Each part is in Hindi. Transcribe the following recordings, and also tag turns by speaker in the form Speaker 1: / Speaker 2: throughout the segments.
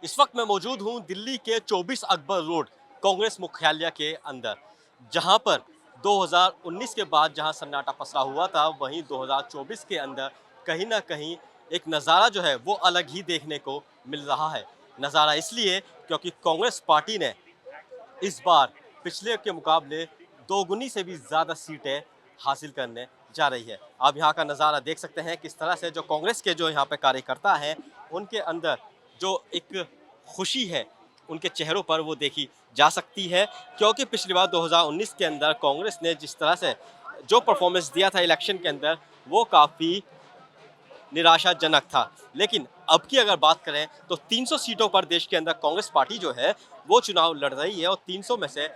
Speaker 1: इस वक्त मैं मौजूद हूं दिल्ली के 24 अकबर रोड कांग्रेस मुख्यालय के अंदर, जहां पर 2019 के बाद जहां सन्नाटा पसरा हुआ था, वहीं 2024 के अंदर कहीं ना कहीं एक नज़ारा जो है वो अलग ही देखने को मिल रहा है। नज़ारा इसलिए क्योंकि कांग्रेस पार्टी ने इस बार पिछले के मुकाबले दोगुनी से भी ज़्यादा सीटें हासिल करने जा रही है। आप यहाँ का नज़ारा देख सकते हैं किस तरह से जो कांग्रेस के जो यहाँ पे कार्यकर्ता हैं, उनके अंदर जो एक खुशी है उनके चेहरों पर वो देखी जा सकती है, क्योंकि पिछली बार 2019 के अंदर कांग्रेस ने जिस तरह से जो परफॉर्मेंस दिया था इलेक्शन के अंदर, वो काफ़ी निराशाजनक था। लेकिन अब की अगर बात करें तो 300 सीटों पर देश के अंदर कांग्रेस पार्टी जो है वो चुनाव लड़ रही है, और 300 में से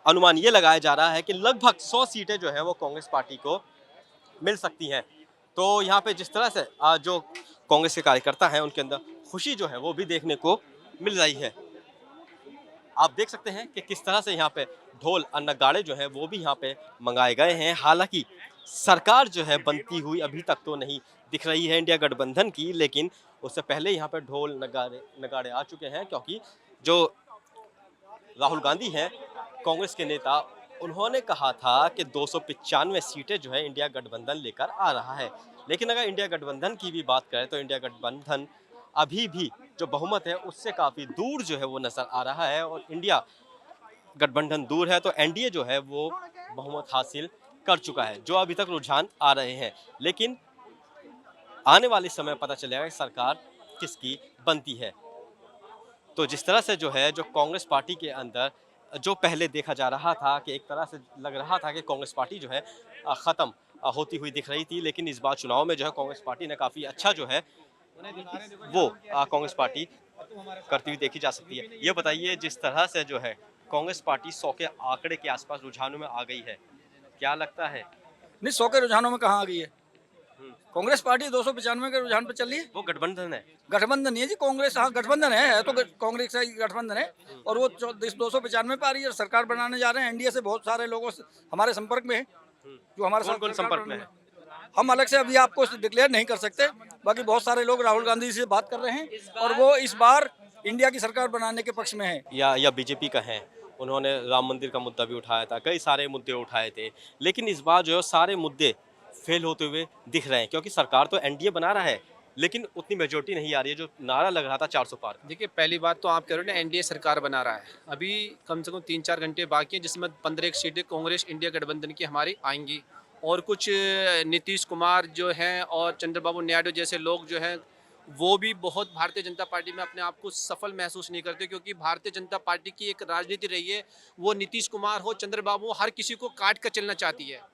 Speaker 1: अनुमान ये लगाया जा रहा है कि लगभग 100 सीटें जो है वो कांग्रेस पार्टी को मिल सकती हैं। तो यहाँ पे जिस तरह से जो कांग्रेस के कार्यकर्ता हैं उनके अंदर खुशी जो है वो भी देखने को मिल रही है। आप देख सकते हैं कि किस तरह से यहाँ पे ढोल और नगाड़े जो हैं वो भी यहाँ पे मंगाए गए हैं। हालांकि सरकार जो है बनती हुई अभी तक तो नहीं दिख रही है इंडिया गठबंधन की, लेकिन उससे पहले यहाँ पे ढोल नगाड़े नगाड़े आ चुके हैं, क्योंकि जो राहुल गांधी हैं कांग्रेस के नेता, उन्होंने कहा था कि 295 सीटें जो है इंडिया गठबंधन लेकर आ रहा है। लेकिन अगर इंडिया गठबंधन की भी बात करें तो इंडिया गठबंधन अभी भी जो बहुमत है उससे काफ़ी दूर जो है वो नज़र आ रहा है, और इंडिया गठबंधन दूर है तो एनडीए जो है वो बहुमत हासिल कर चुका है, जो अभी तक रुझान आ रहे हैं। लेकिन आने वाले समय पता चलेगा कि सरकार किसकी बनती है। तो जिस तरह से जो है जो कांग्रेस पार्टी के अंदर जो पहले देखा जा रहा था कि एक तरह से लग रहा था कि कांग्रेस पार्टी जो है ख़त्म होती हुई दिख रही थी, लेकिन इस बार चुनाव में जो है कांग्रेस पार्टी ने काफ़ी अच्छा जो है वो कांग्रेस पार्टी करती हुई देखी जा सकती है। ये बताइए, जिस तरह से जो है कांग्रेस पार्टी 100 के आंकड़े के आसपास रुझानों में आ गई है, क्या लगता है?
Speaker 2: नहीं, 100 के रुझानों में कहाँ आ गई है।
Speaker 1: हम्म,
Speaker 2: कांग्रेस पार्टी 295 के रुझान पे चल रही है।
Speaker 1: वो गठबंधन है।
Speaker 2: गठबंधन नहीं है जी, कांग्रेस, हाँ गठबंधन है तो कांग्रेस का ही गठबंधन है। और वो 295 पे आ रही है, सरकार बनाने जा रहे हैं। एनडीए से बहुत सारे लोगों से हमारे संपर्क में है, जो हमारे
Speaker 1: कौन
Speaker 2: साथ
Speaker 1: कौन
Speaker 2: सरकार
Speaker 1: संपर्क में
Speaker 2: बनाने
Speaker 1: है?
Speaker 2: में। हम अलग से अभी आपको डिक्लेयर नहीं कर सकते। बाकी बहुत सारे लोग राहुल गांधी से बात कर रहे हैं और वो इस बार इंडिया की सरकार बनाने के पक्ष में है।
Speaker 1: या बीजेपी का है। उन्होंने राम मंदिर का मुद्दा भी उठाया था, कई सारे मुद्दे उठाए थे, लेकिन इस बार जो है सारे मुद्दे फेल होते हुए दिख रहे हैं, क्योंकि सरकार तो एनडीए बना रहा है लेकिन उतनी मेजोरिटी नहीं आ रही है जो नारा लग रहा था 400 पार का।
Speaker 3: देखिए, पहली बात तो आप कह रहे हो ना, एनडीए सरकार बना रहा है। अभी कम से कम 3-4 घंटे बाकी हैं, जिसमें 15 सीटें कांग्रेस इंडिया गठबंधन की हमारी आएंगी। और कुछ नीतीश कुमार जो हैं और चंद्रबाबू नायडू जैसे लोग जो हैं, वो भी बहुत भारतीय जनता पार्टी में अपने आप को सफल महसूस नहीं करते, क्योंकि भारतीय जनता पार्टी की एक राजनीति रही है, वो नीतीश कुमार हो, चंद्रबाबू हो, हर किसी को काट कर चलना चाहती है।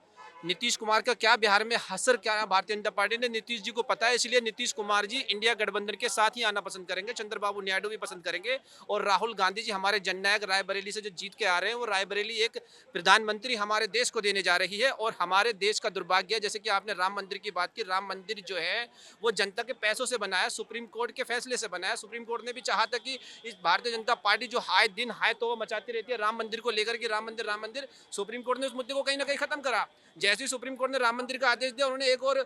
Speaker 3: नीतीश कुमार का क्या बिहार में असर क्या है भारतीय जनता पार्टी ने, नीतीश जी को पता है, इसलिए नीतीश कुमार जी इंडिया गठबंधन के साथ ही आना पसंद करेंगे, चंद्रबाबू नायडू भी पसंद करेंगे। और राहुल गांधी जी हमारे जननायक रायबरेली से जो जीत के आ रहे हैं, वो रायबरेली एक प्रधानमंत्री हमारे देश को देने जा रही है। और हमारे देश का दुर्भाग्य है, जैसे कि आपने राम मंदिर की बात की, राम मंदिर जो है वो जनता के पैसों से बनाया, सुप्रीम कोर्ट के फैसले से बनाया। सुप्रीम कोर्ट ने भी चाहा था कि इस भारतीय जनता पार्टी जो हाय दिन हाय तो वो मचाती रहती है राम मंदिर को लेकर के, राम मंदिर राम मंदिर, सुप्रीम कोर्ट ने उस मुद्दे को कहीं ना कहीं खत्म करा। जैसे ही सुप्रीम कोर्ट ने राम मंदिर का आदेश दिया, उन्होंने एक और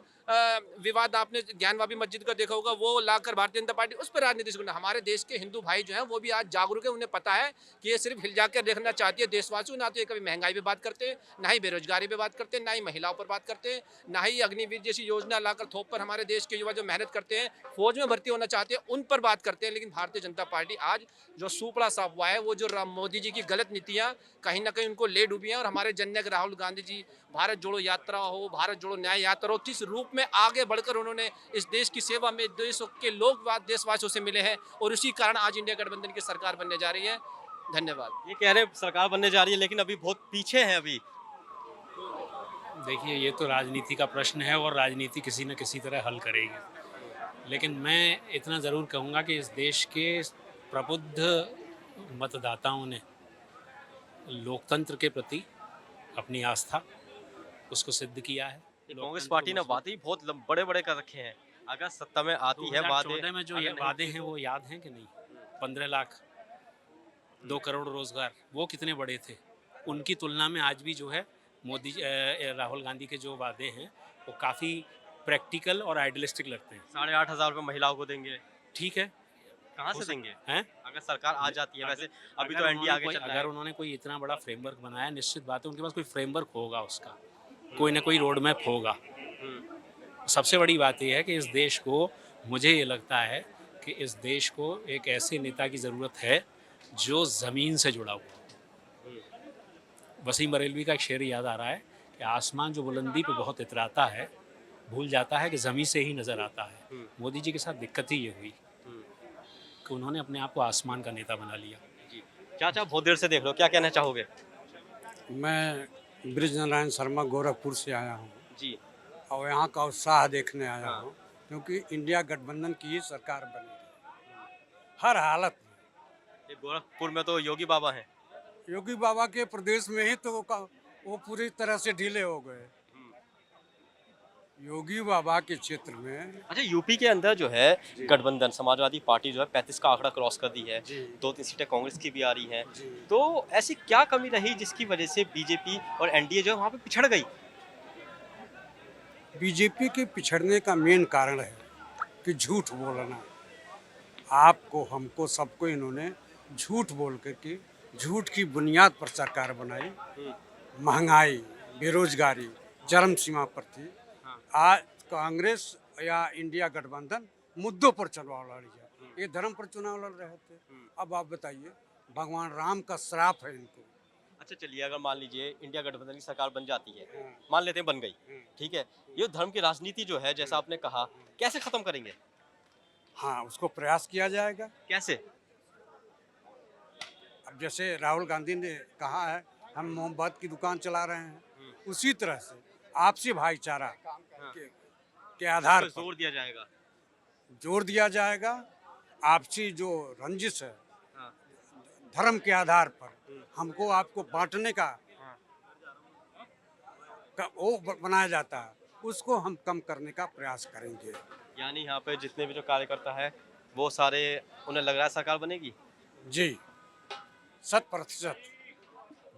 Speaker 3: विवाद, आपने ज्ञानवापी मस्जिद का देखा होगा, वो लाकर भारतीय जनता पार्टी उस पर राजनीति शुरू। हमारे देश के हिंदू भाई जो हैं वो भी आज जागरूक है, उन्हें पता है कि ये सिर्फ हिल जाकर देखना चाहती है देशवासियों। ना तो ये कभी महंगाई पे बात करते हैं, ना ही बेरोजगारी पे बात करते हैं, ना ही महिलाओं पर बात करते हैं, ना ही अग्निवीर जैसी योजना लाकर थोप पर हमारे देश के युवा जो मेहनत करते हैं, फौज में भर्ती होना चाहते हैं, उन पर बात करते हैं। लेकिन भारतीय जनता पार्टी आज जो सुपड़ा साफ हुआ है, वो जो मोदी जी की गलत नीतियाँ कहीं ना कहीं उनको ले डूबी हैं। और हमारे जननायक राहुल गांधी जी, भारत जोड़ो यात्रा हो, भारत जोड़ो न्याय यात्रा हो, किस रूप में आगे बढ़कर उन्होंने इस देश की सेवा में देश के लोग देशवासियों से मिले हैं, और उसी कारण आज इंडिया गठबंधन की सरकार बनने जा रही है। धन्यवाद।
Speaker 1: ये कह रहे हैं सरकार बनने जा रही है, लेकिन अभी बहुत पीछे हैं अभी।
Speaker 4: देखिए, ये तो राजनीति का प्रश्न है और राजनीति किसी न किसी तरह हल करेगी। लेकिन मैं इतना ज़रूर कहूँगा कि इस देश के प्रबुद्ध मतदाताओं ने लोकतंत्र के प्रति अपनी आस्था उसको सिद्ध किया है।
Speaker 1: कांग्रेस पार्टी ने वादे बहुत बड़े बड़े कर रखे हैं, अगर सत्ता में आती है वादे
Speaker 4: 2014 में जो ये
Speaker 1: अगर नहीं
Speaker 4: वादे
Speaker 1: की
Speaker 4: हैं
Speaker 1: तो-
Speaker 4: वो याद हैं कि नहीं? 15 लाख, 2 करोड़ रोजगार, वो कितने बड़े थे? उनकी तुलना में आज भी जो है राहुल गांधी के जो वादे हैं वो काफ़ी प्रैक्टिकल और आइडियलिस्टिक लगते हैं।
Speaker 1: 8,500 रुपये महिलाओं को देंगे।
Speaker 4: ठीक है,
Speaker 1: कहाँ से
Speaker 4: हो
Speaker 1: देंगे
Speaker 4: हैं?
Speaker 1: अगर सरकार आ जाती है? वैसे अभी तो
Speaker 4: अगर
Speaker 1: एनडीए
Speaker 4: उन्होंने
Speaker 1: आगे
Speaker 4: कोई
Speaker 1: चल रहा
Speaker 4: अगर
Speaker 1: है।
Speaker 4: उन्होंने कोई इतना बड़ा फ्रेमवर्क बनाया, निश्चित बात है उनके पास कोई फ्रेमवर्क होगा उसका, कोई ना कोई रोड मैप होगा।
Speaker 1: हम्म,
Speaker 4: सबसे बड़ी बात यह है कि इस देश को, मुझे ये लगता है कि इस देश को एक ऐसे नेता की ज़रूरत है जो ज़मीन से जुड़ा हुआ हो। वसीम बरेलवी का एक शेर याद आ रहा है कि आसमान जो बुलंदी पे बहुत इतराता है, भूल जाता है कि ज़मीन से ही नज़र आता है।
Speaker 1: हम्म,
Speaker 4: मोदी जी के साथ दिक्कत ही ये हुई
Speaker 1: हम्म,
Speaker 4: कि उन्होंने अपने आप को आसमान का नेता बना लिया।
Speaker 1: जी। चाचा बहुत देर से देख लो, क्या कहना चाहोगे?
Speaker 5: मैं ब्रिजनारायण शर्मा गोरखपुर से आया हूँ
Speaker 1: जी।
Speaker 5: और यहाँ का उत्साह देखने आया
Speaker 1: हाँ।
Speaker 5: हूँ क्योंकि इंडिया गठबंधन की ही सरकार बनी हर हालत में।
Speaker 1: ये गोरखपुर में तो योगी बाबा हैं।
Speaker 5: योगी बाबा के प्रदेश में ही तो वो पूरी तरह से ढीले हो गए। योगी बाबा के क्षेत्र में
Speaker 1: अच्छा, यूपी के अंदर जो है गठबंधन समाजवादी पार्टी जो है 35 का आंकड़ा क्रॉस कर दी है।
Speaker 5: जी।
Speaker 1: 2-3 सीटें कांग्रेस की भी आ रही हैं।
Speaker 5: जी।
Speaker 1: तो ऐसी क्या कमी रही जिसकी वजह से बीजेपी और एनडीए जो है वहाँ पे पिछड़ गई?
Speaker 5: बीजेपी के पिछड़ने का मेन कारण है कि झूठ बोलना। आपको, हमको, सबको इन्होंने झूठ बोल करके झूठ की बुनियाद पर सरकार बनाई। महंगाई, बेरोजगारी चरम सीमा पर थी। आज कांग्रेस या इंडिया गठबंधन मुद्दों पर चुनाव लड़ रही है, ये धर्म पर चुनाव लड़ रहे थे। अब आप बताइए, भगवान राम का श्राप है इनको।
Speaker 1: अच्छा चलिए, अगर मान लीजिए इंडिया गठबंधन की सरकार बन जाती है, मान लेते हैं बन गई, ठीक है, ये धर्म की राजनीति जो है जैसा आपने कहा, कैसे खत्म करेंगे?
Speaker 5: हाँ, उसको प्रयास किया जाएगा।
Speaker 1: कैसे?
Speaker 5: अब जैसे राहुल गांधी ने कहा है हम मोमबत्ती की दुकान चला रहे हैं, उसी तरह से आपसी भाईचारा के आधार
Speaker 1: इस पे
Speaker 5: पर
Speaker 1: जोर दिया जाएगा।
Speaker 5: जोर दिया जाएगा। आपसी जो रंजिश है
Speaker 1: हाँ।
Speaker 5: धर्म के आधार पर हमको आपको बांटने का वो बनाया जाता है, उसको हम कम करने का प्रयास करेंगे।
Speaker 1: यानी यहाँ पे जितने भी जो कार्यकर्ता है वो सारे, उन्हें लग रहा है सरकार बनेगी?
Speaker 5: जी, 100%।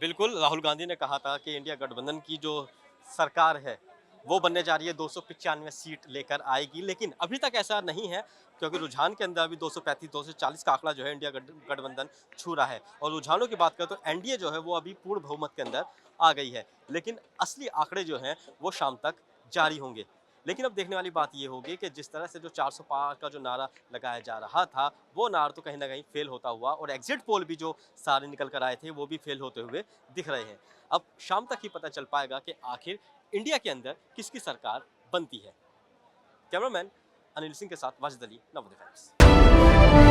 Speaker 1: बिल्कुल, राहुल गांधी ने कहा था कि इंडिया गठबंधन की जो सरकार है वो बनने जा रही है, 295 सीट लेकर आएगी, लेकिन अभी तक ऐसा नहीं है क्योंकि रुझान के अंदर अभी 235 240 का आंकड़ा जो है इंडिया गठबंधन छू रहा है। और रुझानों की बात करें तो एनडीए जो है वो अभी पूर्ण बहुमत के अंदर आ गई है, लेकिन असली आंकड़े जो हैं वो शाम तक जारी होंगे। लेकिन अब देखने वाली बात ये होगी कि जिस तरह से जो 400 पार का जो नारा लगाया जा रहा था वो नारा तो कहीं ना कहीं फेल होता हुआ, और एग्जिट पोल भी जो सारे निकल कर आए थे वो भी फेल होते हुए दिख रहे हैं। अब शाम तक ही पता चल पाएगा कि आखिर इंडिया के अंदर किसकी सरकार बनती है। कैमरामैन अनिल सिंह के साथ वाजिद अली, नवोदय टाइम्स।